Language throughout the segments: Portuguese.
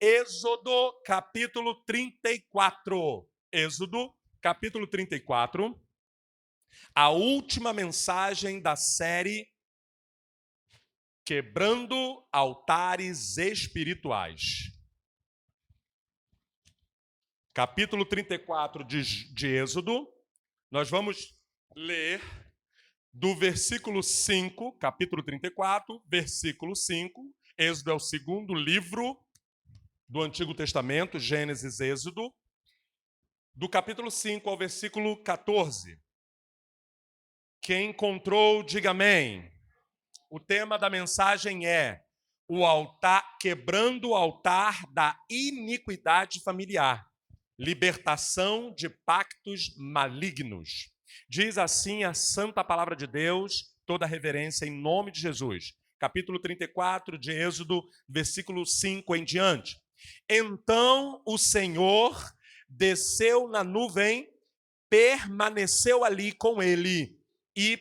Êxodo, capítulo 34. Êxodo, capítulo 34. A última mensagem da série Quebrando Altares Espirituais. Capítulo 34 de Êxodo. Nós vamos ler do versículo 5, capítulo 34, versículo 5. Êxodo é o segundo livro do Antigo Testamento, Gênesis, Êxodo. Do capítulo 5 ao versículo 14. Quem encontrou, diga amém. O tema da mensagem é o altar, quebrando o altar da iniquidade familiar, libertação de pactos malignos. Diz assim a santa palavra de Deus, toda reverência em nome de Jesus. Capítulo 34 de Êxodo, versículo 5 em diante. Então o Senhor desceu na nuvem, permaneceu ali com ele e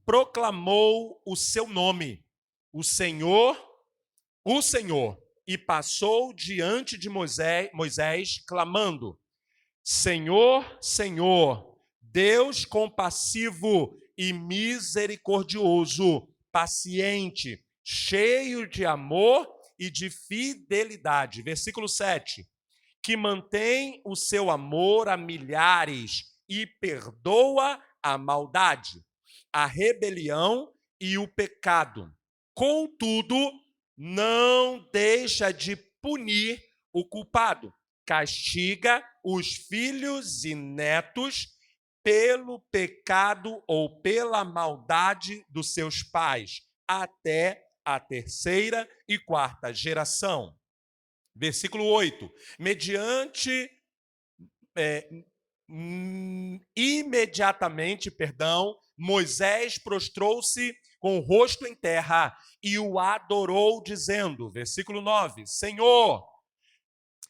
proclamou o seu nome, o Senhor, e passou diante de Moisés, clamando: Senhor, Senhor, Deus compassivo e misericordioso, paciente, cheio de amor e de fidelidade. Versículo 7. Que mantém o seu amor a milhares e perdoa a maldade, a rebelião e o pecado. Contudo, não deixa de punir o culpado. Castiga os filhos e netos pelo pecado ou pela maldade dos seus pais, até a terceira e quarta geração. Versículo 8. Imediatamente, Moisés prostrou-se com o rosto em terra e o adorou, dizendo, versículo 9, Senhor,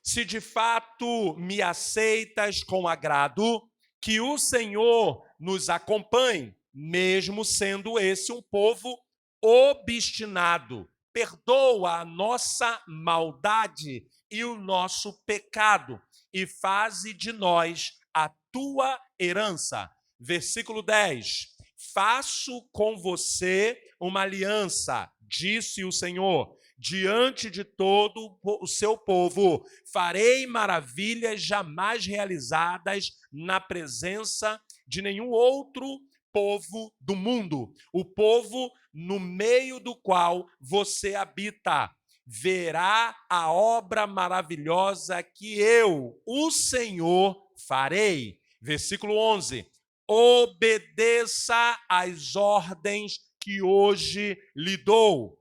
se de fato me aceitas com agrado, que o Senhor nos acompanhe, mesmo sendo esse um povo obstinado. Perdoa a nossa maldade e o nosso pecado e faze de nós a tua herança. Versículo 10. Faço com você uma aliança, disse o Senhor, diante de todo o seu povo. Farei maravilhas jamais realizadas na presença de nenhum outro povo do mundo. O povo no meio do qual você habita verá a obra maravilhosa que eu, o Senhor, farei. Versículo 11. Obedeça às ordens que hoje lhe dou.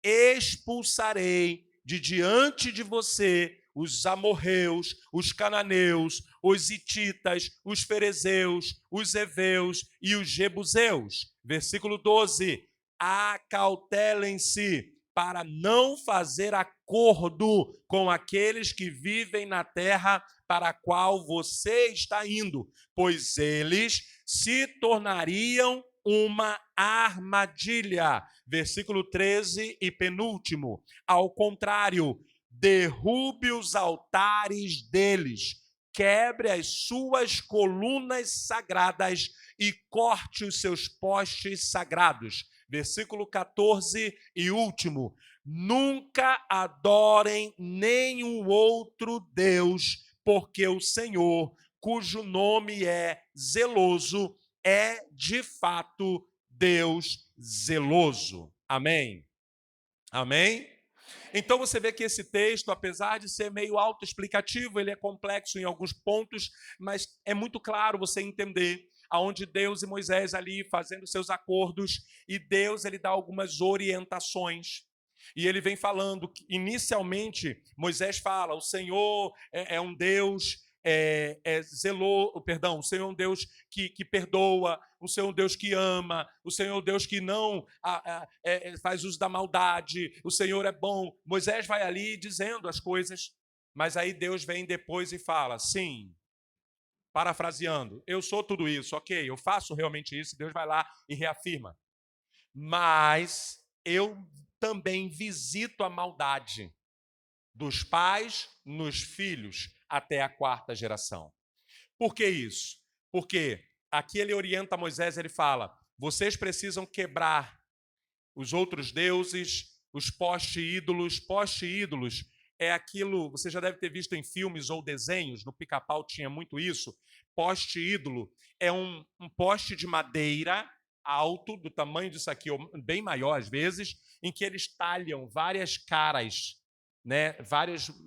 Expulsarei de diante de você os amorreus, os cananeus, os hititas, os ferezeus, os heveus e os jebuseus. Versículo 12. Acautelem-se para não fazer acordo com aqueles que vivem na terra para a qual você está indo, pois eles se tornariam uma armadilha. Versículo 13 e penúltimo. Ao contrário, derrube os altares deles, quebre as suas colunas sagradas e corte os seus postes sagrados. Versículo 14 e último. Nunca adorem nenhum outro Deus, porque o Senhor, cujo nome é zeloso, é de fato Deus zeloso. Amém? Amém? Então você vê que esse texto, apesar de ser meio autoexplicativo, ele é complexo em alguns pontos, mas é muito claro você entender aonde Deus e Moisés ali fazendo seus acordos, e Deus ele dá algumas orientações. E ele vem falando, inicialmente, Moisés fala, o Senhor é um Deus o Senhor é um Deus que perdoa, o Senhor é um Deus que ama, o Senhor é um Deus que não faz uso da maldade, o Senhor é bom. Moisés vai ali dizendo as coisas, mas aí Deus vem depois e fala, sim, parafraseando, eu sou tudo isso, ok, eu faço realmente isso, Deus vai lá e reafirma. Mas eu também visito a maldade. dos pais nos filhos até a 4ª geração. Por que isso? Porque aqui ele orienta Moisés, ele fala: vocês precisam quebrar os outros deuses, os poste-ídolos. Poste-ídolos é aquilo, você já deve ter visto em filmes ou desenhos, no Pica-Pau tinha muito isso. Poste-ídolo é um poste de madeira alto, do tamanho disso aqui, ou bem maior às vezes, em que eles talham várias caras, né,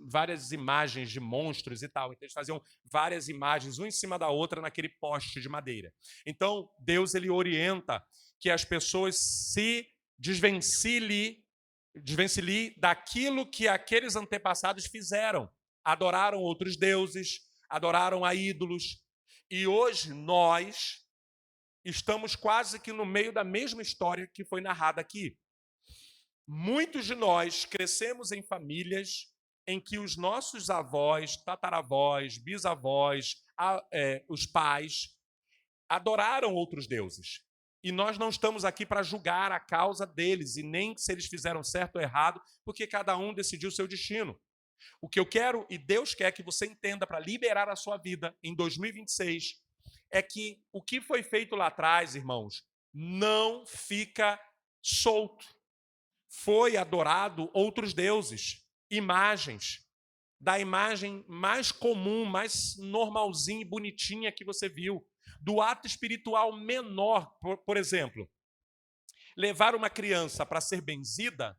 várias imagens de monstros e tal. Então, eles faziam várias imagens, uma em cima da outra, naquele poste de madeira. Então, Deus ele orienta que as pessoas se desvencilhem daquilo que aqueles antepassados fizeram. Adoraram outros deuses, adoraram a ídolos. E hoje nós estamos quase que no meio da mesma história que foi narrada aqui. Muitos de nós crescemos em famílias em que os nossos avós, tataravós, bisavós, os pais adoraram outros deuses. E nós não estamos aqui para julgar a causa deles e nem se eles fizeram certo ou errado, porque cada um decidiu o seu destino. O que eu quero e Deus quer que você entenda para liberar a sua vida em 2026 é que o que foi feito lá atrás, irmãos, não fica solto. Foi adorado outros deuses, imagens, da imagem mais comum, mais normalzinha e bonitinha que você viu, do ato espiritual menor, por exemplo, levar uma criança para ser benzida,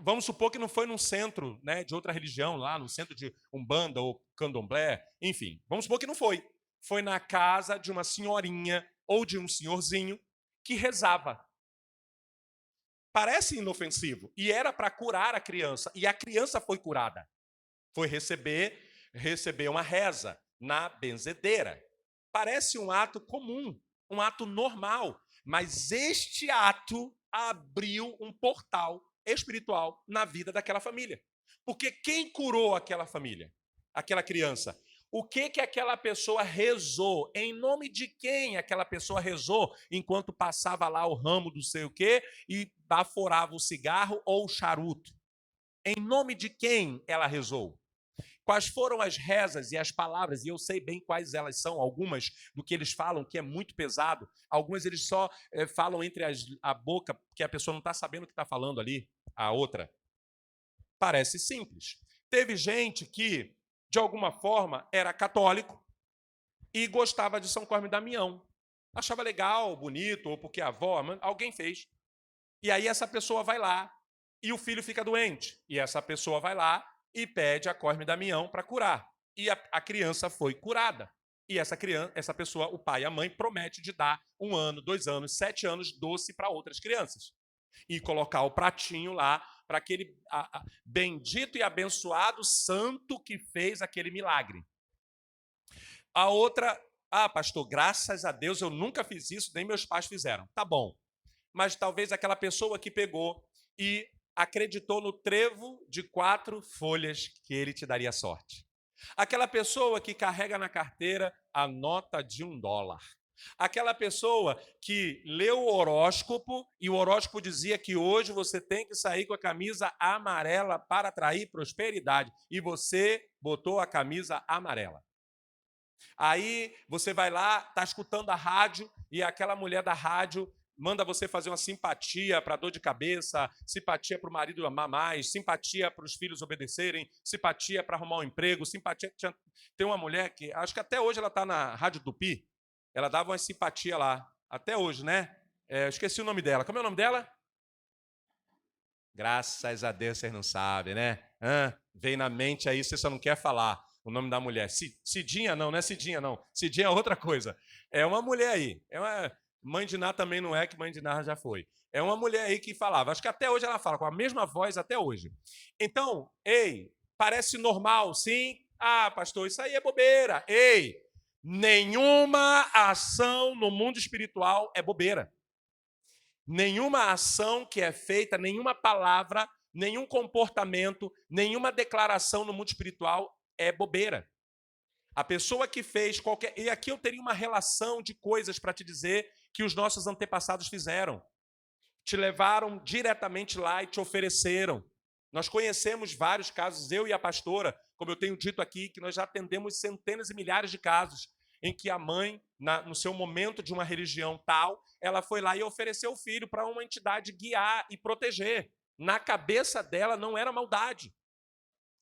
vamos supor que não foi num centro, né, de outra religião, lá no centro de Umbanda ou Candomblé, enfim, vamos supor que não foi. Foi na casa de uma senhorinha ou de um senhorzinho que rezava. Parece inofensivo. E era para curar a criança. E a criança foi curada. Foi receber uma reza na benzedeira. Parece um ato comum, um ato normal. Mas este ato abriu um portal espiritual na vida daquela família. Porque quem curou aquela família? Aquela criança? O que aquela pessoa rezou? Em nome de quem aquela pessoa rezou enquanto passava lá o ramo do sei o quê e baforava o cigarro ou o charuto? Em nome de quem ela rezou? Quais foram as rezas e as palavras? E eu sei bem quais elas são, algumas do que eles falam, que é muito pesado. Algumas eles só falam entre a boca, porque a pessoa não está sabendo o que está falando ali, a outra. Parece simples. Teve gente que, de alguma forma, era católico e gostava de São Cosme e Damião. Achava legal, bonito, ou porque a avó, alguém fez. E aí essa pessoa vai lá e o filho fica doente. E essa pessoa vai lá e pede a Cosme e Damião para curar. E a criança foi curada. E essa pessoa, o pai e a mãe, promete de dar 1 ano, 2 anos, 7 anos doce para outras crianças. E colocar o pratinho lá para aquele bendito e abençoado santo que fez aquele milagre. A outra, pastor, graças a Deus eu nunca fiz isso, nem meus pais fizeram. Tá bom. Mas talvez aquela pessoa que pegou e acreditou no trevo de 4 folhas que ele te daria sorte. Aquela pessoa que carrega na carteira a nota de $1. Aquela pessoa que leu o horóscopo e o horóscopo dizia que hoje você tem que sair com a camisa amarela para atrair prosperidade. E você botou a camisa amarela. Aí você vai lá, está escutando a rádio e aquela mulher da rádio manda você fazer uma simpatia para dor de cabeça, simpatia para o marido amar mais, simpatia para os filhos obedecerem, simpatia para arrumar um emprego, simpatia... Tem uma mulher que, acho que até hoje ela está na Rádio Tupi, ela dava uma simpatia lá, até hoje, né? Eu esqueci o nome dela. Como é o nome dela? Graças a Deus vocês não sabem, né? Vem na mente aí, você só não quer falar o nome da mulher. Cidinha não é Cidinha não. Cidinha é outra coisa. É uma mulher aí. É uma... Mãe de Ná também não é, que Mãe de Ná já foi. É uma mulher aí que falava. Acho que até hoje ela fala com a mesma voz até hoje. Então, parece normal, sim? Pastor, isso aí é bobeira. Nenhuma ação no mundo espiritual é bobeira. Nenhuma ação que é feita, nenhuma palavra, nenhum comportamento, nenhuma declaração no mundo espiritual é bobeira. A pessoa que fez qualquer... E aqui eu teria uma relação de coisas para te dizer que os nossos antepassados fizeram. Te levaram diretamente lá e te ofereceram. Nós conhecemos vários casos, eu e a pastora, como eu tenho dito aqui, que nós já atendemos centenas e milhares de casos em que a mãe, no seu momento de uma religião tal, ela foi lá e ofereceu o filho para uma entidade guiar e proteger. Na cabeça dela não era maldade.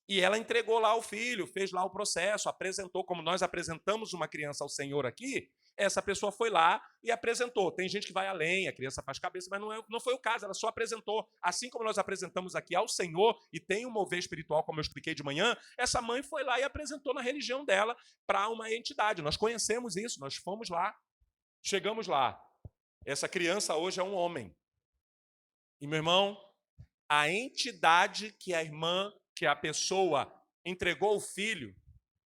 E ela entregou lá o filho, fez lá o processo, apresentou, como nós apresentamos uma criança ao Senhor aqui, essa pessoa foi lá e apresentou. Tem gente que vai além, a criança faz cabeça, mas não foi o caso, ela só apresentou. Assim como nós apresentamos aqui ao Senhor e tem um mover espiritual, como eu expliquei de manhã, essa mãe foi lá e apresentou na religião dela para uma entidade. Nós conhecemos isso, nós fomos lá, chegamos lá. Essa criança hoje é um homem. E, meu irmão, a entidade que a irmã, que a pessoa entregou o filho,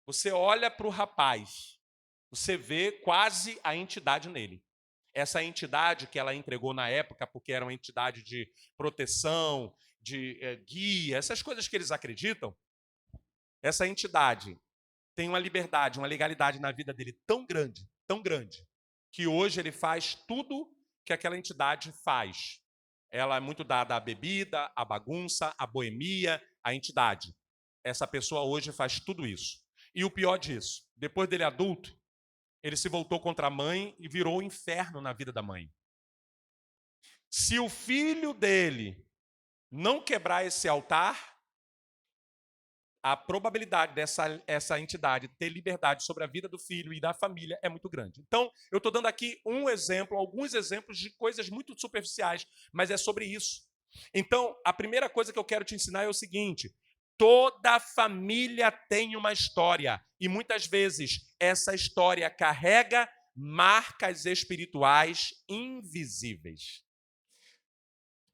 você olha para o rapaz, você vê quase a entidade nele. Essa entidade que ela entregou na época, porque era uma entidade de proteção, de guia, essas coisas que eles acreditam, essa entidade tem uma liberdade, uma legalidade na vida dele tão grande, que hoje ele faz tudo que aquela entidade faz. Ela é muito dada à bebida, à bagunça, à boemia, à entidade. Essa pessoa hoje faz tudo isso. E o pior disso, depois dele adulto, ele se voltou contra a mãe e virou o inferno na vida da mãe. Se o filho dele não quebrar esse altar, a probabilidade dessa entidade ter liberdade sobre a vida do filho e da família é muito grande. Então, eu estou dando aqui um exemplo, alguns exemplos de coisas muito superficiais, mas é sobre isso. Então, a primeira coisa que eu quero te ensinar é o seguinte: toda família tem uma história, e muitas vezes essa história carrega marcas espirituais invisíveis.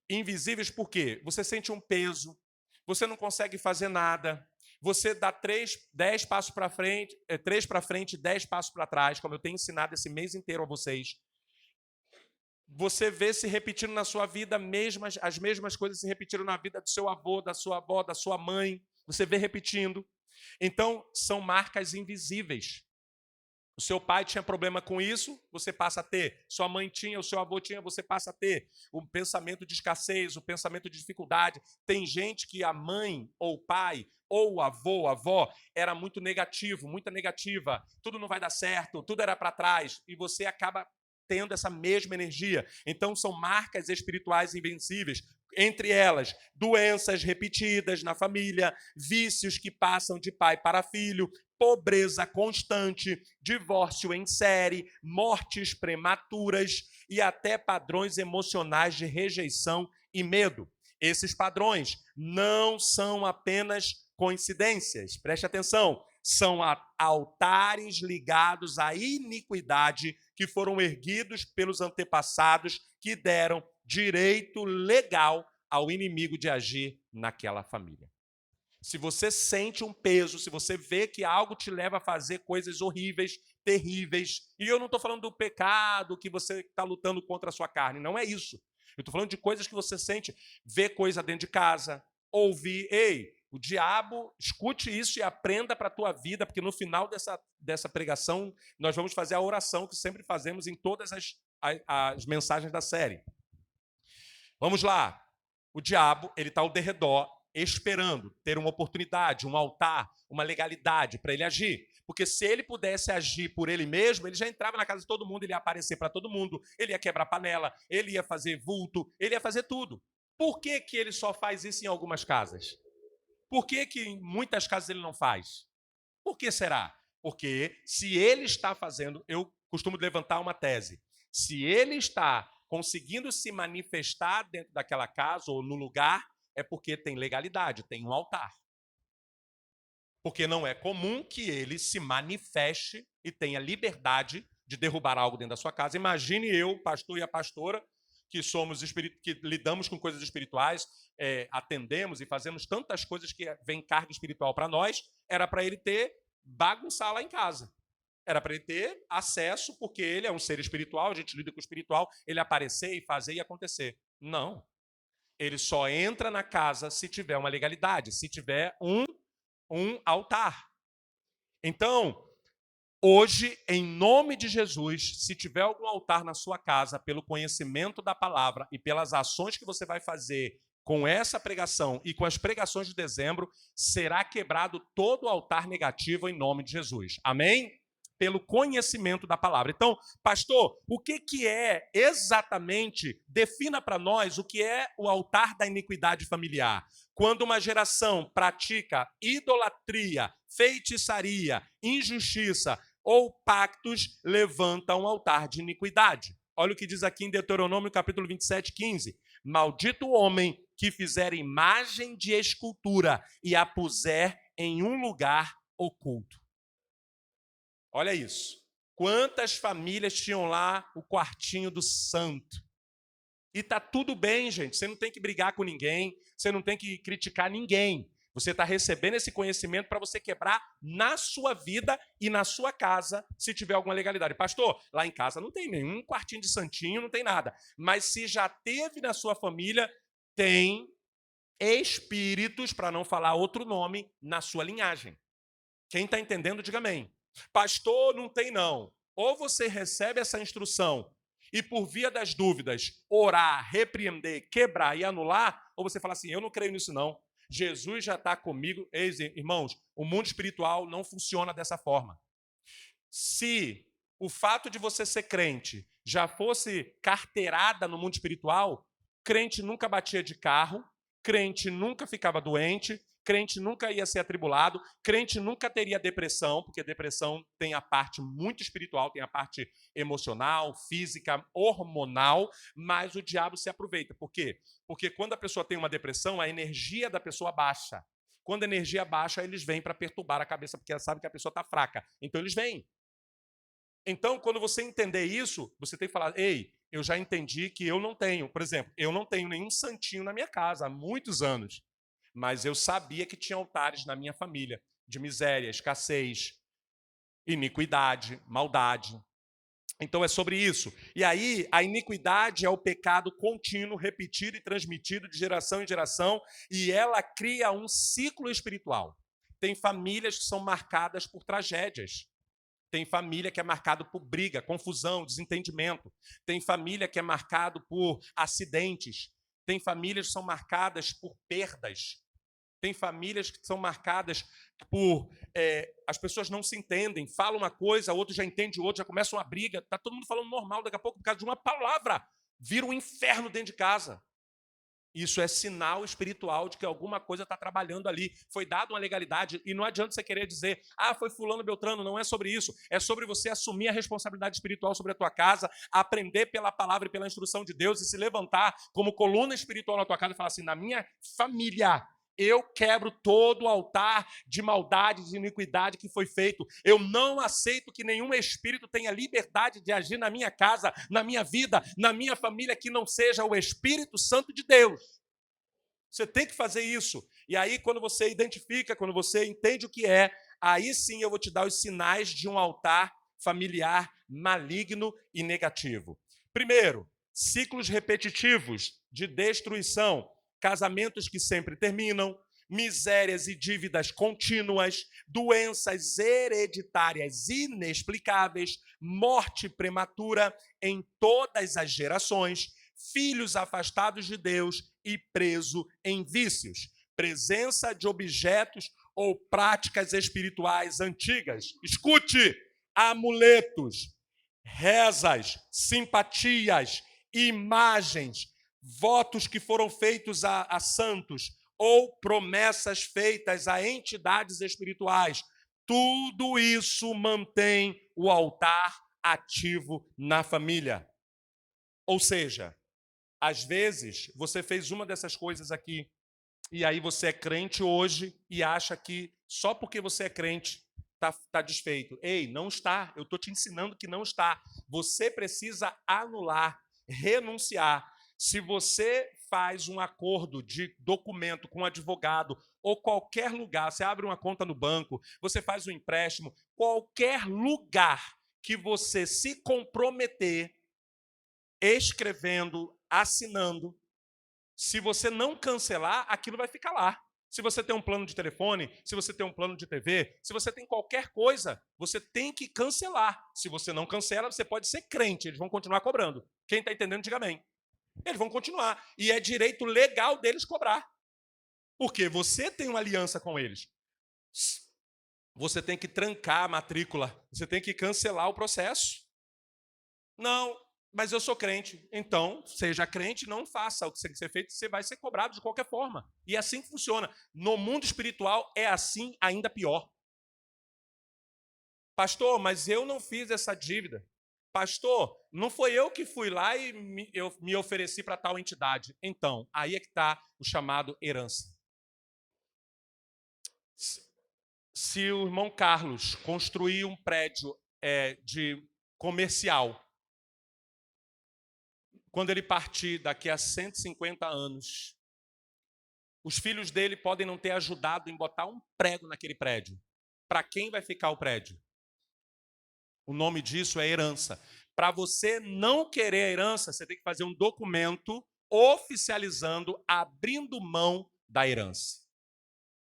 Invisíveis por quê? Você sente um peso, você não consegue fazer nada, você dá 10 passos para frente, 3 para frente e 10 passos para trás, como eu tenho ensinado esse mês inteiro a vocês. Você vê se repetindo na sua vida as mesmas coisas se repetiram na vida do seu avô, da sua avó, da sua mãe. Você vê repetindo. Então, são marcas invisíveis. O seu pai tinha problema com isso, você passa a ter. Sua mãe tinha, o seu avô tinha, você passa a ter. O pensamento de escassez, o pensamento de dificuldade. Tem gente que a mãe ou o pai ou o avô, a avó, era muito negativo, muita negativa. Tudo não vai dar certo, tudo era para trás. E você acaba tendo essa mesma energia. Então, são marcas espirituais invencíveis. Entre elas, doenças repetidas na família, vícios que passam de pai para filho, pobreza constante, divórcio em série, mortes prematuras e até padrões emocionais de rejeição e medo. Esses padrões não são apenas coincidências, preste atenção, são altares ligados à iniquidade que foram erguidos pelos antepassados que deram direito legal ao inimigo de agir naquela família. Se você sente um peso, se você vê que algo te leva a fazer coisas horríveis, terríveis, e eu não estou falando do pecado que você está lutando contra a sua carne, não é isso. Eu estou falando de coisas que você sente, ver coisa dentro de casa, ouvir, o diabo, escute isso e aprenda para a tua vida, porque no final dessa pregação nós vamos fazer a oração que sempre fazemos em todas as mensagens da série. Vamos lá. O diabo, ele está ao derredor, esperando ter uma oportunidade, um altar, uma legalidade para ele agir. Porque se ele pudesse agir por ele mesmo, ele já entrava na casa de todo mundo, ele ia aparecer para todo mundo, ele ia quebrar panela, ele ia fazer vulto, ele ia fazer tudo. Por que que ele só faz isso em algumas casas? Por que que em muitas casas ele não faz? Por que será? Porque se ele está fazendo, eu costumo levantar uma tese, se ele está conseguindo se manifestar dentro daquela casa ou no lugar, é porque tem legalidade, tem um altar. Porque não é comum que ele se manifeste e tenha liberdade de derrubar algo dentro da sua casa. Imagine eu, o pastor e a pastora, que lidamos com coisas espirituais, atendemos e fazemos tantas coisas que vem carga espiritual para nós, era para ele ter bagunçar lá em casa. Era para ele ter acesso, porque ele é um ser espiritual, a gente lida com o espiritual, ele aparecer e fazer e acontecer. Não. Ele só entra na casa se tiver uma legalidade, se tiver um altar. Então, hoje, em nome de Jesus, se tiver algum altar na sua casa, pelo conhecimento da palavra e pelas ações que você vai fazer com essa pregação e com as pregações de dezembro, será quebrado todo o altar negativo em nome de Jesus. Amém? Pelo conhecimento da palavra. Então, pastor, o que é exatamente, defina para nós o que é o altar da iniquidade familiar. Quando uma geração pratica idolatria, feitiçaria, injustiça ou pactos, levanta um altar de iniquidade. Olha o que diz aqui em Deuteronômio, capítulo 27, 15. Maldito o homem que fizer imagem de escultura e a puser em um lugar oculto. Olha isso. Quantas famílias tinham lá o quartinho do santo? E tá tudo bem, gente. Você não tem que brigar com ninguém, você não tem que criticar ninguém. Você está recebendo esse conhecimento para você quebrar na sua vida e na sua casa, se tiver alguma legalidade. Pastor, lá em casa não tem nenhum quartinho de santinho, não tem nada. Mas se já teve na sua família, tem espíritos, para não falar outro nome, na sua linhagem. Quem está entendendo, diga amém. Pastor, não tem não. Ou você recebe essa instrução e, por via das dúvidas, orar, repreender, quebrar e anular, ou você fala assim, eu não creio nisso não. Jesus já está comigo. Irmãos, o mundo espiritual não funciona dessa forma. Se o fato de você ser crente já fosse carteirada no mundo espiritual, crente nunca batia de carro, crente nunca ficava doente, crente nunca ia ser atribulado, crente nunca teria depressão, porque depressão tem a parte muito espiritual, tem a parte emocional, física, hormonal, mas o diabo se aproveita. Por quê? Porque quando a pessoa tem uma depressão, a energia da pessoa baixa. Quando a energia baixa, eles vêm para perturbar a cabeça, porque sabe que a pessoa está fraca. Então, eles vêm. Então, quando você entender isso, você tem que falar, ei, eu já entendi que eu não tenho, por exemplo, eu não tenho nenhum santinho na minha casa há muitos anos, mas eu sabia que tinha altares na minha família de miséria, escassez, iniquidade, maldade. Então é sobre isso. E aí, a iniquidade é o pecado contínuo, repetido e transmitido de geração em geração, e ela cria um ciclo espiritual. Tem famílias que são marcadas por tragédias. Tem família que é marcado por briga, confusão, desentendimento. Tem família que é marcado por acidentes. Tem famílias que são marcadas por perdas. Tem famílias que são marcadas por... as pessoas não se entendem. Fala uma coisa, o outro já entende o outro, já começa uma briga. Está todo mundo falando normal, daqui a pouco, por causa de uma palavra, vira um inferno dentro de casa. Isso é sinal espiritual de que alguma coisa está trabalhando ali. Foi dada uma legalidade e não adianta você querer dizer, foi fulano, beltrano. Não é sobre isso. É sobre você assumir a responsabilidade espiritual sobre a tua casa, aprender pela palavra e pela instrução de Deus e se levantar como coluna espiritual na tua casa e falar assim, na minha família, eu quebro todo o altar de maldade, de iniquidade que foi feito. Eu não aceito que nenhum espírito tenha liberdade de agir na minha casa, na minha vida, na minha família, que não seja o Espírito Santo de Deus. Você tem que fazer isso. E aí, quando você identifica, quando você entende o que é, aí sim eu vou te dar os sinais de um altar familiar maligno e negativo. Primeiro, ciclos repetitivos de destruição. Casamentos que sempre terminam, misérias e dívidas contínuas, doenças hereditárias inexplicáveis, morte prematura em todas as gerações, filhos afastados de Deus e presos em vícios, presença de objetos ou práticas espirituais antigas. Escute, amuletos, rezas, simpatias, imagens, votos que foram feitos a santos ou promessas feitas a entidades espirituais. Tudo isso mantém o altar ativo na família. Ou seja, às vezes você fez uma dessas coisas aqui e aí você é crente hoje e acha que só porque você é crente está desfeito. Ei, não está. Eu estou te ensinando que não está. Você precisa anular, renunciar. Se você faz um acordo de documento com um advogado ou qualquer lugar, você abre uma conta no banco, você faz um empréstimo, qualquer lugar que você se comprometer, escrevendo, assinando, se você não cancelar, aquilo vai ficar lá. Se você tem um plano de telefone, se você tem um plano de TV, se você tem qualquer coisa, você tem que cancelar. Se você não cancela, você pode ser crente, eles vão continuar cobrando. Quem está entendendo, diga amém. Eles vão continuar. E é direito legal deles cobrar. Porque você tem uma aliança com eles. Você tem que trancar a matrícula. Você tem que cancelar o processo. Não, mas eu sou crente. Então, seja crente, não faça o que tem que ser feito, você vai ser cobrado de qualquer forma. E é assim que funciona. No mundo espiritual é assim, ainda pior. Pastor, mas eu não fiz essa dívida. Pastor, não foi eu que fui lá e eu me ofereci para tal entidade. Então, aí é que está o chamado herança. Se o irmão Carlos construir um prédio de comercial, quando ele partir daqui a 150 anos, os filhos dele podem não ter ajudado em botar um prego naquele prédio. Para quem vai ficar o prédio? O nome disso é herança. Para você não querer a herança, você tem que fazer um documento oficializando, abrindo mão da herança.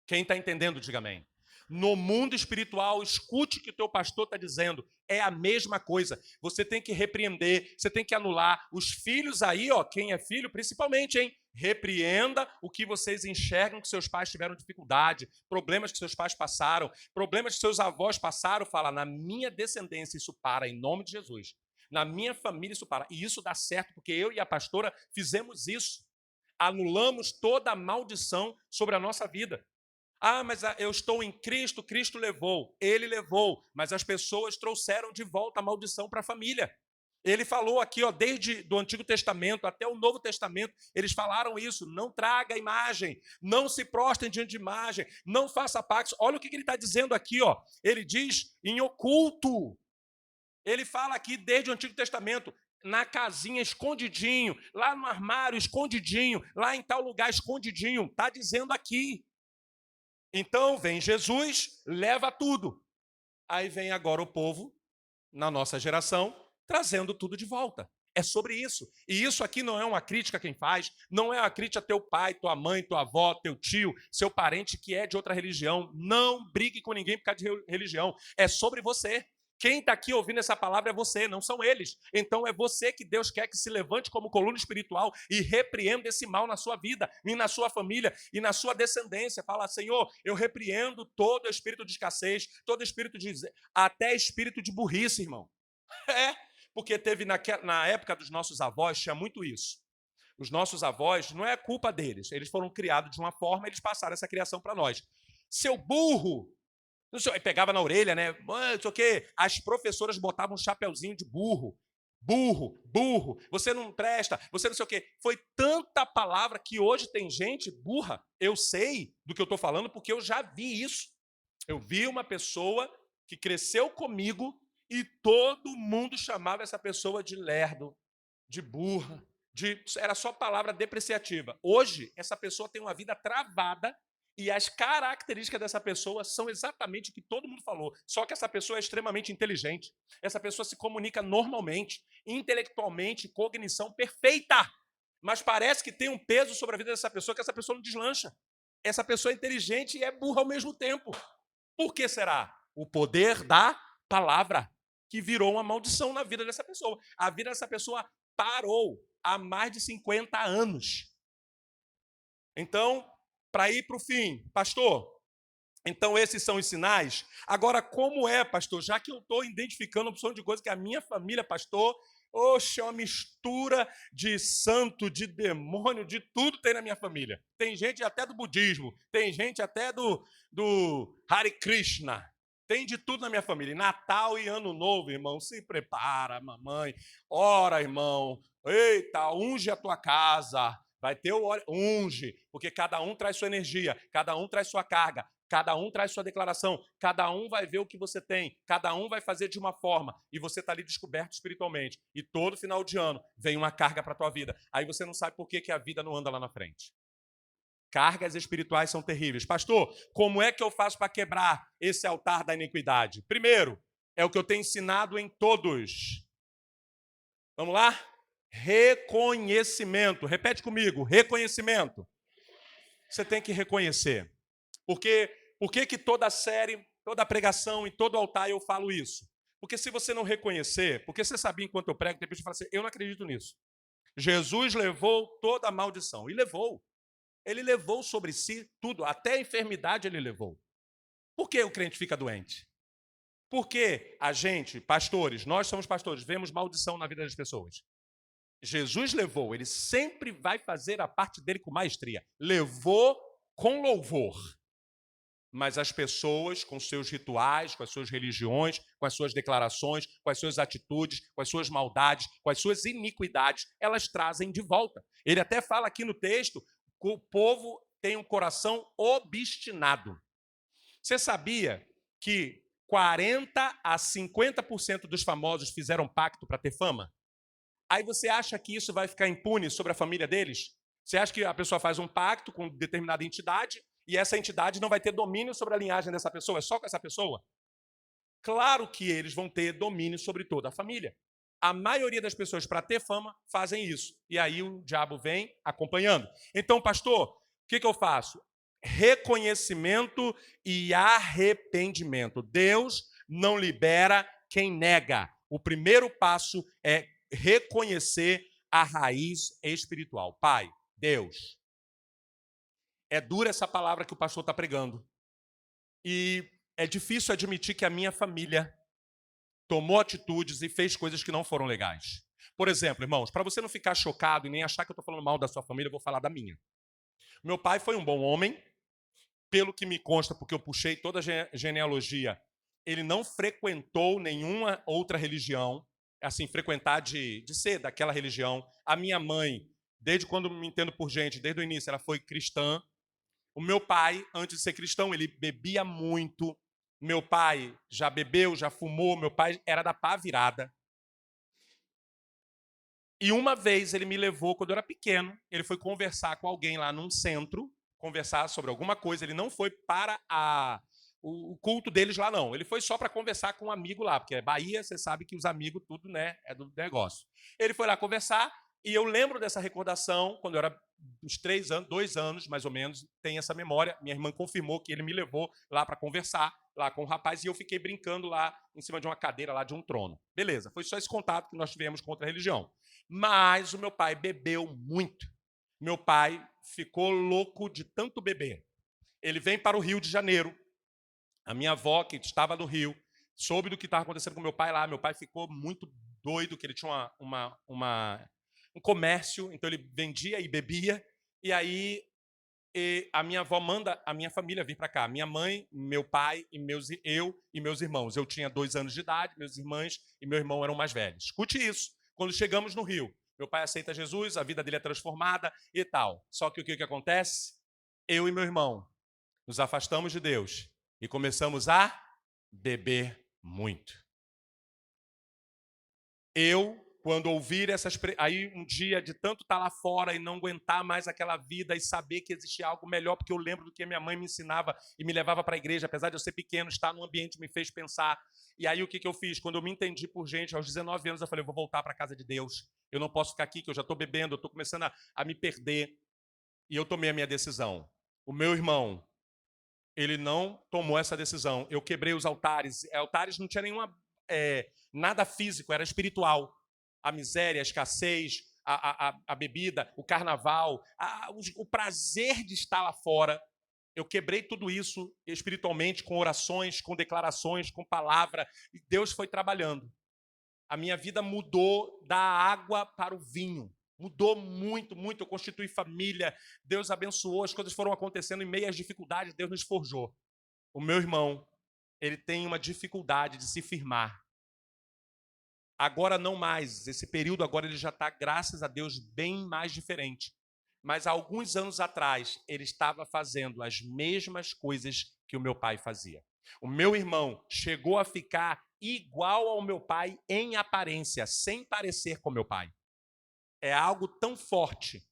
Quem está entendendo, diga amém. No mundo espiritual, escute o que o teu pastor está dizendo. É a mesma coisa. Você tem que repreender, você tem que anular. Os filhos aí, ó, quem é filho, principalmente, hein? Repreenda o que vocês enxergam que seus pais tiveram dificuldade, problemas que seus pais passaram, problemas que seus avós passaram. Fala, na minha descendência isso para, em nome de Jesus. Na minha família isso para. E isso dá certo, porque eu e a pastora fizemos isso. Anulamos toda a maldição sobre a nossa vida. Ah, mas eu estou em Cristo, Cristo levou. Ele levou, mas as pessoas trouxeram de volta a maldição para a família. Ele falou aqui, ó, desde do Antigo Testamento até o Novo Testamento, eles falaram isso. Não traga imagem, não se prostem diante de imagem, não faça pactos. Olha o que ele está dizendo aqui, ó. Ele diz em oculto. Ele fala aqui desde o Antigo Testamento, na casinha escondidinho, lá no armário escondidinho, lá em tal lugar escondidinho. Está dizendo aqui. Então vem Jesus, leva tudo. Aí vem agora o povo, na nossa geração, trazendo tudo de volta. É sobre isso. E isso aqui não é uma crítica a quem faz, não é uma crítica a teu pai, tua mãe, tua avó, teu tio, seu parente que é de outra religião. Não brigue com ninguém por causa de religião. É sobre você. Quem está aqui ouvindo essa palavra é você, não são eles. Então é você que Deus quer que se levante como coluna espiritual e repreenda esse mal na sua vida, e na sua família, e na sua descendência. Fala, Senhor, eu repreendo todo espírito de escassez, todo espírito de... até espírito de burrice, irmão. É, porque teve na época dos nossos avós, tinha muito isso. Os nossos avós, não é culpa deles, eles foram criados de uma forma, eles passaram essa criação para nós. Seu burro! Não sei, pegava na orelha, né? Não sei o quê. As professoras botavam um chapeuzinho de burro. Burro, burro, você não presta, você não sei o quê. Foi tanta palavra que hoje tem gente burra. Eu sei do que eu estou falando porque eu já vi isso. Eu vi uma pessoa que cresceu comigo e todo mundo chamava essa pessoa de lerdo, de burra, era só palavra depreciativa. Hoje, essa pessoa tem uma vida travada e as características dessa pessoa são exatamente o que todo mundo falou. Só que essa pessoa é extremamente inteligente. Essa pessoa se comunica normalmente, intelectualmente, cognição perfeita. Mas parece que tem um peso sobre a vida dessa pessoa que essa pessoa não deslancha. Essa pessoa é inteligente e é burra ao mesmo tempo. Por que será? O poder da palavra, que virou uma maldição na vida dessa pessoa. A vida dessa pessoa parou há mais de 50 anos. Então, para ir para o fim, pastor, então esses são os sinais. Agora, como é, pastor? Já que eu estou identificando uma opção de coisa que a minha família, pastor, oxe, é uma mistura de santo, de demônio, de tudo tem na minha família. Tem gente até do budismo, tem gente até do Hare Krishna. Tem de tudo na minha família. Natal e Ano Novo, irmão, se prepara, mamãe. Ora, irmão, eita, unge a tua casa. Vai ter o óleo, unge, porque cada um traz sua energia, cada um traz sua carga, cada um traz sua declaração, cada um vai ver o que você tem, cada um vai fazer de uma forma, e você está ali descoberto espiritualmente. E todo final de ano vem uma carga para a tua vida. Aí você não sabe por que a vida não anda lá na frente. Cargas espirituais são terríveis. Pastor, como é que eu faço para quebrar esse altar da iniquidade? Primeiro, é o que eu tenho ensinado em todos. Vamos lá? Reconhecimento. Repete comigo, reconhecimento. Você tem que reconhecer. Por que toda série, toda pregação e todo altar eu falo isso? Porque se você não reconhecer, porque você sabia enquanto eu prego, de repente eu falo assim, eu não acredito nisso. Jesus levou toda a maldição. E levou. Ele levou sobre si tudo, até a enfermidade ele levou. Por que o crente fica doente? Porque a gente, pastores, nós somos pastores, vemos maldição na vida das pessoas. Jesus levou, ele sempre vai fazer a parte dele com maestria. Levou com louvor. Mas as pessoas, com seus rituais, com as suas religiões, com as suas declarações, com as suas atitudes, com as suas maldades, com as suas iniquidades, elas trazem de volta. Ele até fala aqui no texto que o povo tem um coração obstinado. Você sabia que 40 a 50% dos famosos fizeram pacto para ter fama? Aí você acha que isso vai ficar impune sobre a família deles? Você acha que a pessoa faz um pacto com determinada entidade e essa entidade não vai ter domínio sobre a linhagem dessa pessoa? É só com essa pessoa? Claro que eles vão ter domínio sobre toda a família. A maioria das pessoas, para ter fama, fazem isso. E aí o diabo vem acompanhando. Então, pastor, o que eu faço? Reconhecimento e arrependimento. Deus não libera quem nega. O primeiro passo é reconhecer a raiz espiritual. Pai, Deus. É dura essa palavra que o pastor está pregando. E é difícil admitir que a minha família tomou atitudes e fez coisas que não foram legais. Por exemplo, irmãos, para você não ficar chocado e nem achar que eu estou falando mal da sua família, eu vou falar da minha. Meu pai foi um bom homem, pelo que me consta, porque eu puxei toda a genealogia, ele não frequentou nenhuma outra religião, assim, frequentar de ser daquela religião. A minha mãe, desde quando me entendo por gente, desde o início, ela foi cristã. O meu pai, antes de ser cristão, ele bebia muito. Meu pai já bebeu, já fumou. Meu pai era da pá virada. E uma vez ele me levou, quando eu era pequeno, ele foi conversar com alguém lá num centro, conversar sobre alguma coisa. Ele não foi para o culto deles lá, não. Ele foi só para conversar com um amigo lá, porque é Bahia, você sabe que os amigos, tudo, né, é do negócio. Ele foi lá conversar, e eu lembro dessa recordação, quando eu era uns 3 anos, 2 anos, mais ou menos, tem essa memória. Minha irmã confirmou que ele me levou lá para conversar, lá com o rapaz, e eu fiquei brincando lá em cima de uma cadeira, lá de um trono. Beleza, foi só esse contato que nós tivemos com outra religião. Mas o meu pai bebeu muito. Meu pai ficou louco de tanto beber. Ele vem para o Rio de Janeiro. A minha avó, que estava no Rio, soube do que estava acontecendo com meu pai lá. Meu pai ficou muito doido, que ele tinha um comércio, então ele vendia e bebia. E aí a minha avó manda a minha família vir para cá. Minha mãe, meu pai, eu e meus irmãos. Eu tinha 2 anos de idade, meus irmãos e meu irmão eram mais velhos. Escute isso. Quando chegamos no Rio, meu pai aceita Jesus, a vida dele é transformada e tal. Só que o que acontece? Eu e meu irmão nos afastamos de Deus e começamos a beber muito. Eu, quando ouvir essas... Aí um dia, de tanto estar lá fora e não aguentar mais aquela vida e saber que existia algo melhor, porque eu lembro do que minha mãe me ensinava e me levava para a igreja, apesar de eu ser pequeno, estar num ambiente me fez pensar. E aí o que eu fiz? Quando eu me entendi por gente, aos 19 anos, eu falei, eu vou voltar para a casa de Deus. Eu não posso ficar aqui, que eu já estou bebendo, eu estou começando a me perder. E eu tomei a minha decisão. O meu irmão, ele não tomou essa decisão. Eu quebrei os altares. Altares não tinha nada físico, era espiritual. A miséria, a escassez, a bebida, o carnaval, o prazer de estar lá fora. Eu quebrei tudo isso espiritualmente, com orações, com declarações, com palavra. E Deus foi trabalhando. A minha vida mudou da água para o vinho. Mudou muito, muito. Eu constituí família. Deus abençoou. As coisas foram acontecendo em meio às dificuldades. Deus nos forjou. O meu irmão, ele tem uma dificuldade de se firmar. Agora não mais. Esse período agora ele já está, graças a Deus, bem mais diferente. Mas há alguns anos atrás, ele estava fazendo as mesmas coisas que o meu pai fazia. O meu irmão chegou a ficar igual ao meu pai em aparência, sem parecer com meu pai. É algo tão forte.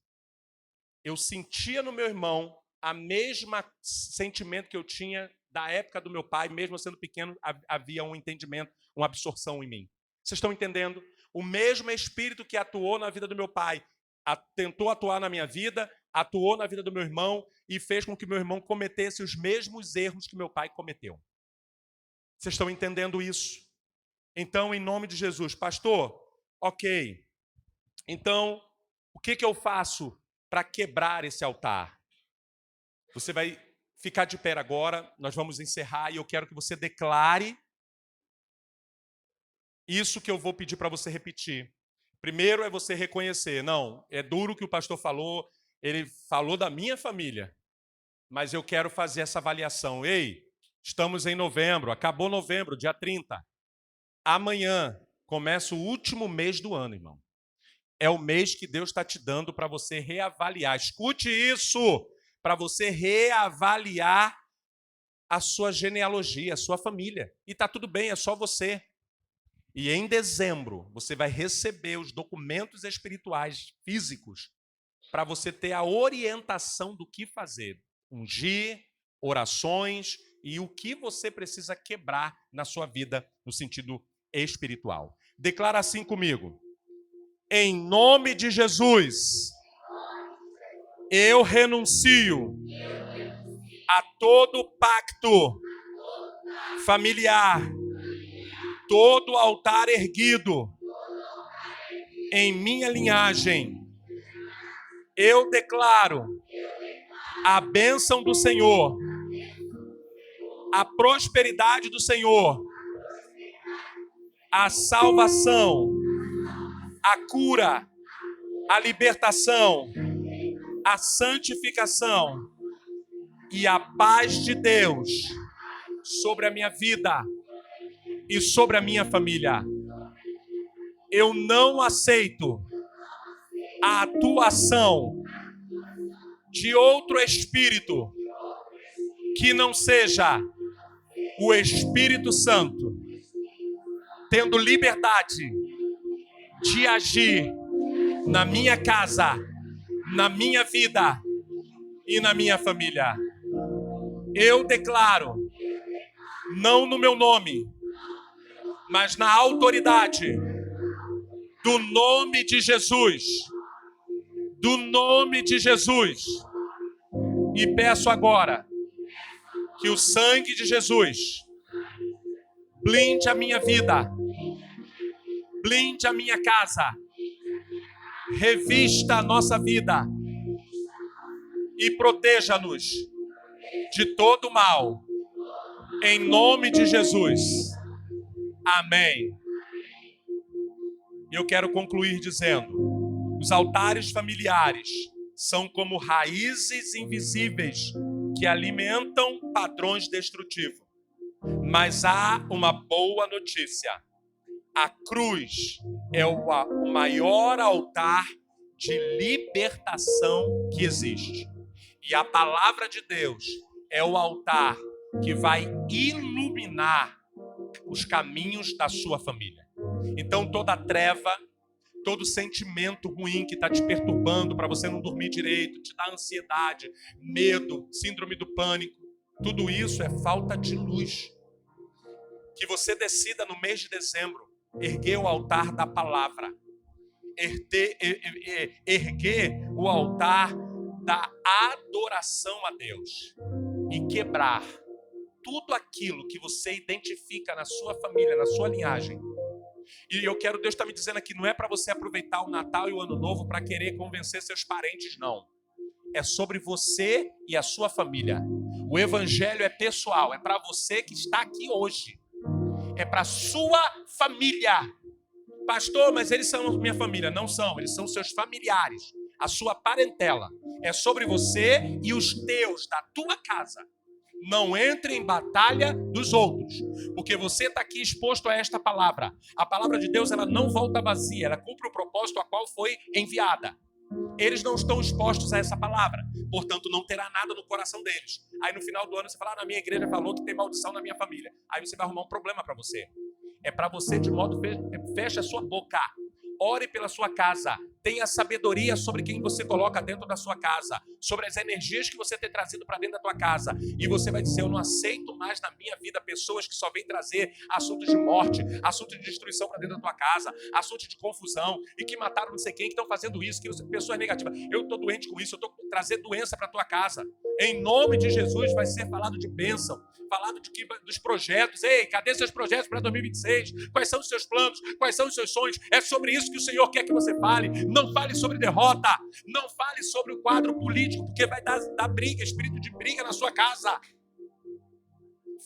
Eu sentia no meu irmão a mesma sentimento que eu tinha da época do meu pai, mesmo sendo pequeno, havia um entendimento, uma absorção em mim. Vocês estão entendendo? O mesmo espírito que atuou na vida do meu pai, tentou atuar na minha vida, atuou na vida do meu irmão e fez com que meu irmão cometesse os mesmos erros que meu pai cometeu. Vocês estão entendendo isso? Então, em nome de Jesus, pastor, ok. Então, O que eu faço para quebrar esse altar? Você vai ficar de pé agora, nós vamos encerrar e eu quero que você declare isso que eu vou pedir para você repetir. Primeiro é você reconhecer, não, é duro o que o pastor falou, ele falou da minha família, mas eu quero fazer essa avaliação. Ei, estamos em novembro, acabou novembro, dia 30. Amanhã começa o último mês do ano, irmão. É o mês que Deus está te dando para você reavaliar. Escute isso, para você reavaliar a sua genealogia, a sua família. E está tudo bem, é só você. E em dezembro, você vai receber os documentos espirituais físicos para você ter a orientação do que fazer. Ungir, orações e o que você precisa quebrar na sua vida no sentido espiritual. Declara assim comigo. Em nome de Jesus, eu renuncio a todo pacto familiar, todo altar erguido em minha linhagem. Eu declaro a bênção do Senhor, a prosperidade do Senhor, a salvação, a cura, a libertação, a santificação e a paz de Deus sobre a minha vida e sobre a minha família. Eu não aceito a atuação de outro espírito que não seja o Espírito Santo, tendo liberdade de agir na minha casa, na minha vida e na minha família. Eu declaro, não no meu nome, mas na autoridade do nome de Jesus, do nome de Jesus, e peço agora que o sangue de Jesus blinde a minha vida, blinde a minha casa, revista a nossa vida e proteja-nos de todo mal, em nome de Jesus. Amém. E eu quero concluir dizendo: os altares familiares são como raízes invisíveis que alimentam padrões destrutivos. Mas há uma boa notícia. A cruz é o maior altar de libertação que existe. E a palavra de Deus é o altar que vai iluminar os caminhos da sua família. Então toda treva, todo sentimento ruim que está te perturbando para você não dormir direito, te dá ansiedade, medo, síndrome do pânico, tudo isso é falta de luz. Que você decida no mês de dezembro erguer o altar da palavra, erguer o altar da adoração a Deus e quebrar tudo aquilo que você identifica na sua família, na sua linhagem. E Deus está me dizendo aqui, não é para você aproveitar o Natal e o Ano Novo para querer convencer seus parentes, não. É sobre você e a sua família. O evangelho é pessoal, é para você que está aqui hoje. É para a sua família. Pastor, mas eles são minha família. Não são, eles são seus familiares. A sua parentela. É sobre você e os teus, da tua casa. Não entre em batalha dos outros, porque você está aqui exposto a esta palavra. A palavra de Deus, ela não volta vazia, ela cumpre o propósito a qual foi enviada. Eles não estão expostos a essa palavra, portanto não terá nada no coração deles. Aí no final do ano você fala, na minha igreja falou que tem maldição na minha família. Aí você vai arrumar um problema para você. É para você de modo, fecha a sua boca. Ore pela sua casa. Tenha sabedoria sobre quem você coloca dentro da sua casa, sobre as energias que você tem trazido para dentro da tua casa. E você vai dizer, eu não aceito mais na minha vida pessoas que só vêm trazer assuntos de morte, assuntos de destruição para dentro da tua casa, assuntos de confusão, e que mataram não sei quem, que estão fazendo isso, que pessoas negativas. Eu estou doente com isso, eu estou trazendo doença para tua casa. Em nome de Jesus vai ser falado de bênção, falado dos projetos. Ei, cadê seus projetos para 2026? Quais são os seus planos? Quais são os seus sonhos? É sobre isso que o Senhor quer que você fale. Não fale sobre derrota. Não fale sobre o quadro político, porque vai dar briga, espírito de briga na sua casa.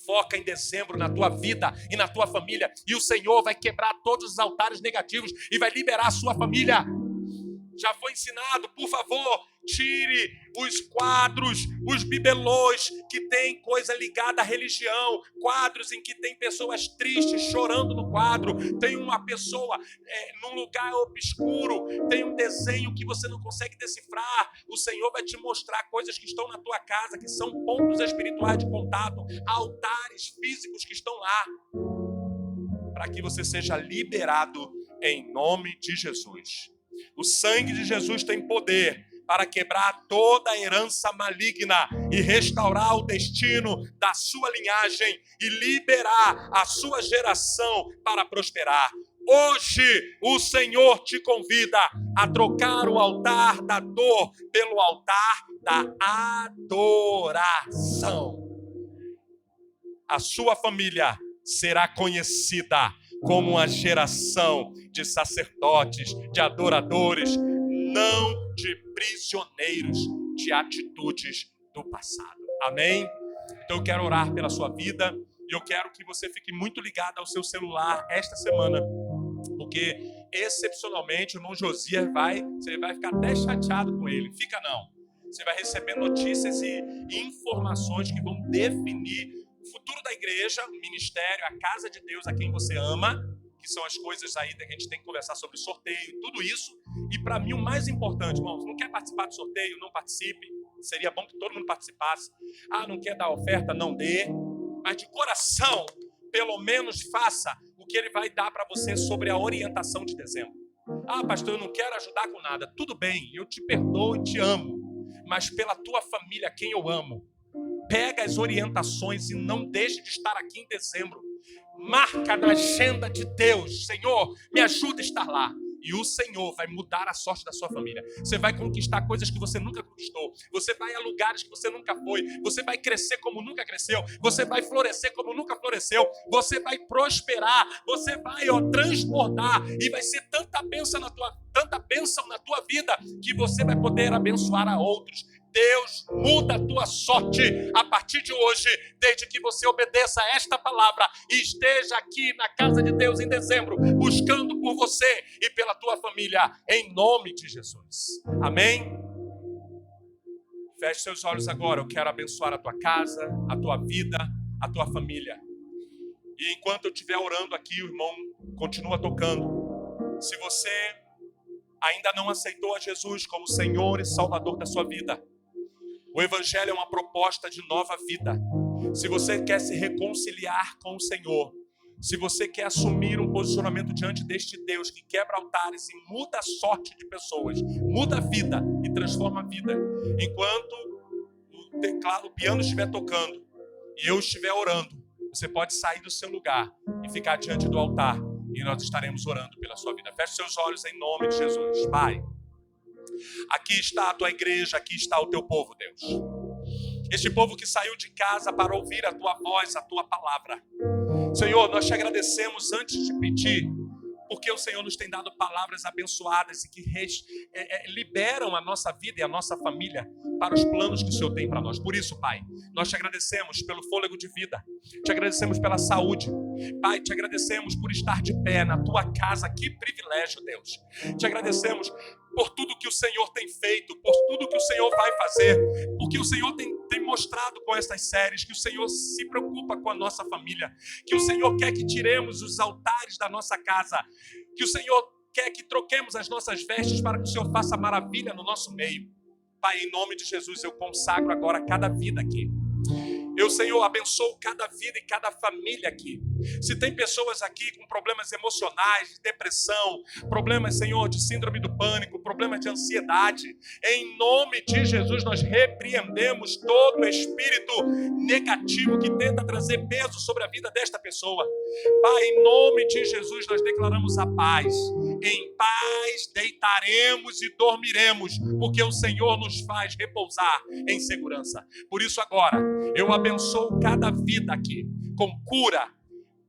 Foca em dezembro na tua vida e na tua família. E o Senhor vai quebrar todos os altares negativos e vai liberar a sua família. Já foi ensinado, por favor, tire os quadros, os bibelôs que tem coisa ligada à religião, quadros em que tem pessoas tristes chorando no quadro, tem uma pessoa num lugar obscuro, tem um desenho que você não consegue decifrar. O Senhor vai te mostrar coisas que estão na tua casa, que são pontos espirituais de contato, altares físicos que estão lá, para que você seja liberado em nome de Jesus. O sangue de Jesus tem poder para quebrar toda a herança maligna e restaurar o destino da sua linhagem e liberar a sua geração para prosperar. Hoje o Senhor te convida a trocar o altar da dor pelo altar da adoração. A sua família será conhecida como uma geração de sacerdotes, de adoradores, não de prisioneiros de atitudes do passado. Amém? Então eu quero orar pela sua vida e eu quero que você fique muito ligado ao seu celular esta semana, porque excepcionalmente o irmão Josias você vai ficar até chateado com ele. Fica não. Você vai receber notícias e informações que vão definir o futuro da igreja, o ministério, a casa de Deus, a quem você ama, que são as coisas aí que a gente tem que conversar sobre sorteio, tudo isso. E para mim o mais importante, irmãos, não quer participar do sorteio, não participe. Seria bom que todo mundo participasse. Não quer dar oferta, não dê. Mas de coração, pelo menos faça o que ele vai dar para você sobre a orientação de dezembro. Pastor, eu não quero ajudar com nada. Tudo bem, eu te perdoo e te amo. Mas pela tua família, quem eu amo, pega as orientações e não deixe de estar aqui em dezembro. Marca na agenda de Deus. Senhor, me ajuda a estar lá. E o Senhor vai mudar a sorte da sua família. Você vai conquistar coisas que você nunca conquistou. Você vai a lugares que você nunca foi. Você vai crescer como nunca cresceu. Você vai florescer como nunca floresceu. Você vai prosperar. Você vai transbordar. E vai ser tanta bênção na tua vida que você vai poder abençoar a outros. Deus muda a tua sorte a partir de hoje, desde que você obedeça a esta palavra e esteja aqui na casa de Deus em dezembro, buscando por você e pela tua família, em nome de Jesus. Amém? Feche seus olhos agora. Eu quero abençoar a tua casa, a tua vida, a tua família. E enquanto eu estiver orando aqui, o irmão continua tocando. Se você ainda não aceitou a Jesus como Senhor e Salvador da sua vida, o Evangelho é uma proposta de nova vida. Se você quer se reconciliar com o Senhor, se você quer assumir um posicionamento diante deste Deus que quebra altares e muda a sorte de pessoas, muda a vida e transforma a vida, enquanto o piano estiver tocando e eu estiver orando, você pode sair do seu lugar e ficar diante do altar e nós estaremos orando pela sua vida. Feche seus olhos em nome de Jesus. Pai, aqui está a tua igreja, aqui está o teu povo, Deus. Este povo que saiu de casa para ouvir a tua voz, a tua palavra. Senhor, nós te agradecemos antes de pedir, porque o Senhor nos tem dado palavras abençoadas e que liberam a nossa vida e a nossa família para os planos que o Senhor tem para nós. Por isso, Pai, nós te agradecemos pelo fôlego de vida, te agradecemos pela saúde. Pai, te agradecemos por estar de pé na tua casa. Que privilégio, Deus. Te agradecemos por tudo que o Senhor tem feito, por tudo que o Senhor vai fazer, porque o Senhor tem mostrado com essas séries que o Senhor se preocupa com a nossa família, que o Senhor quer que tiremos os altares da nossa casa, que o Senhor quer que troquemos as nossas vestes para que o Senhor faça maravilha no nosso meio. Pai, em nome de Jesus, eu consagro agora cada vida aqui. Eu, Senhor, abençoo cada vida e cada família aqui. Se tem pessoas aqui com problemas emocionais, de depressão, problemas, Senhor, de síndrome do pânico, problemas de ansiedade, em nome de Jesus nós repreendemos todo espírito negativo que tenta trazer peso sobre a vida desta pessoa. Pai, em nome de Jesus nós declaramos a paz. Em paz deitaremos e dormiremos, porque o Senhor nos faz repousar em segurança. Por isso agora, eu abençoo cada vida aqui com cura,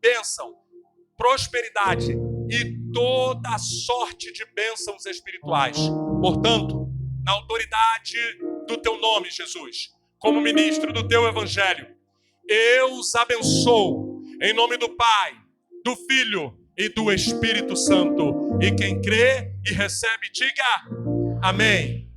bênção, prosperidade e toda sorte de bênçãos espirituais. Portanto, na autoridade do teu nome, Jesus, como ministro do teu evangelho, eu os abençoo em nome do Pai, do Filho e do Espírito Santo. E quem crê e recebe, diga amém.